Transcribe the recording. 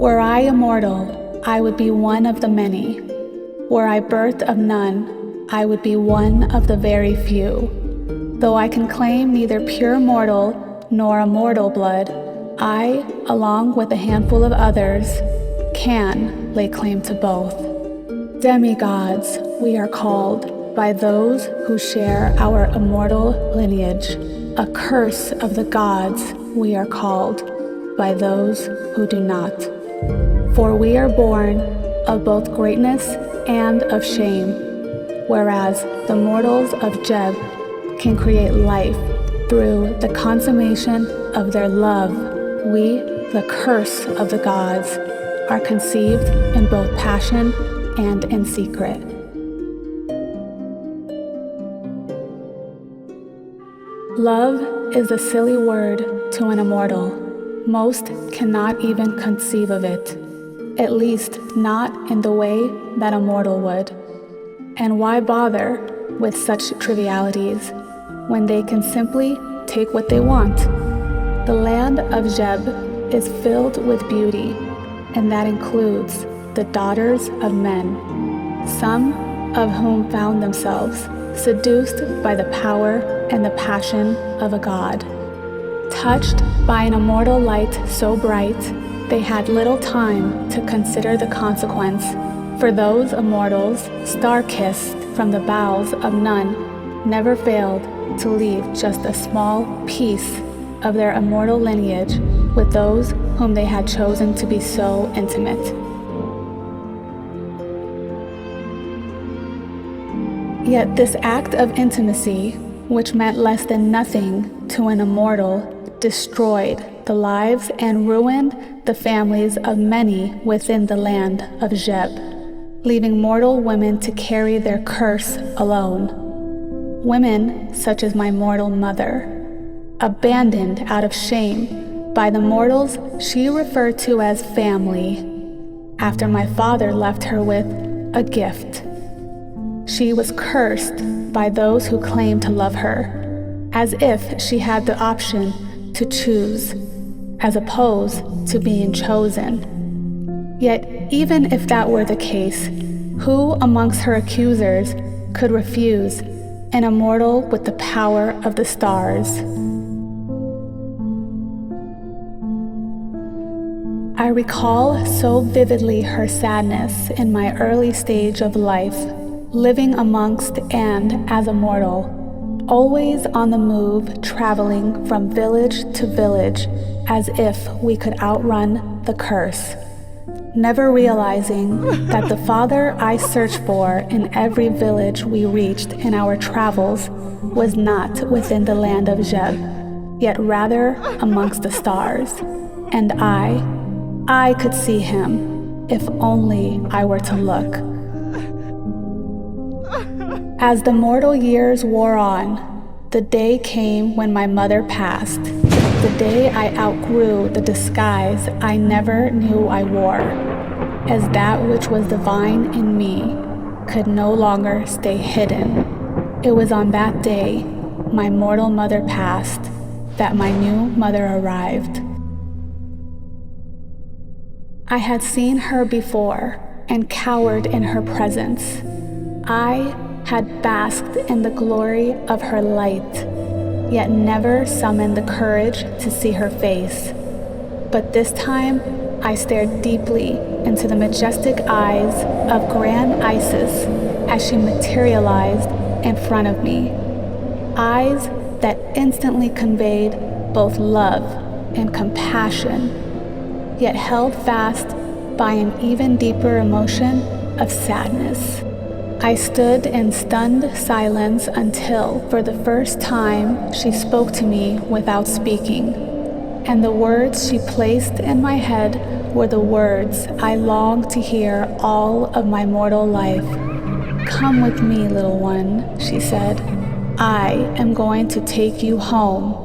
Were I immortal, I would be one of the many. Were I birthed of none, I would be one of the very few. Though I can claim neither pure mortal nor immortal blood, I, along with a handful of others, can lay claim to both. Demigods, we are called by those who share our immortal lineage. A curse of the gods, we are called by those who do not. For we are born of both greatness and of shame, whereas the mortals of Jeb can create life through the consummation of their love. We, the curse of the gods, are conceived in both passion and in secret. Love is a silly word to an immortal. Most cannot even conceive of it, at least not in the way that a mortal would. And why bother with such trivialities when they can simply take what they want? The land of Jeb is filled with beauty, and that includes the daughters of men, some of whom found themselves seduced by the power and the passion of a god. Touched by an immortal light so bright, they had little time to consider the consequence. For those immortals, star-kissed from the bowels of Nun, never failed to leave just a small piece of their immortal lineage with those whom they had chosen to be so intimate. Yet this act of intimacy, which meant less than nothing to an immortal, destroyed the lives and ruined the families of many within the land of Jeb, leaving mortal women to carry their curse alone. Women such as my mortal mother, abandoned out of shame by the mortals she referred to as family, after my father left her with a gift. She was cursed by those who claimed to love her, as if she had the option to choose, as opposed to being chosen. Yet, even if that were the case, who amongst her accusers could refuse an immortal with the power of the stars? I recall so vividly her sadness in my early stage of life, living amongst and as a mortal, always on the move, traveling from village to village as if we could outrun the curse, never realizing that the father I searched for in every village we reached in our travels was not within the land of Jeb, yet rather amongst the stars. And I could see him if only I were to look. As the mortal years wore on, the day came when my mother passed, the day I outgrew the disguise I never knew I wore, as that which was divine in me could no longer stay hidden. It was on that day my mortal mother passed that my new mother arrived. I had seen her before and cowered in her presence. I had basked in the glory of her light, yet never summoned the courage to see her face. But this time, I stared deeply into the majestic eyes of Grand Isis as she materialized in front of me. Eyes that instantly conveyed both love and compassion, yet held fast by an even deeper emotion of sadness. I stood in stunned silence until, for the first time, she spoke to me without speaking, and the words she placed in my head were the words I longed to hear all of my mortal life. "Come with me, little one," she said. "I am going to take you home."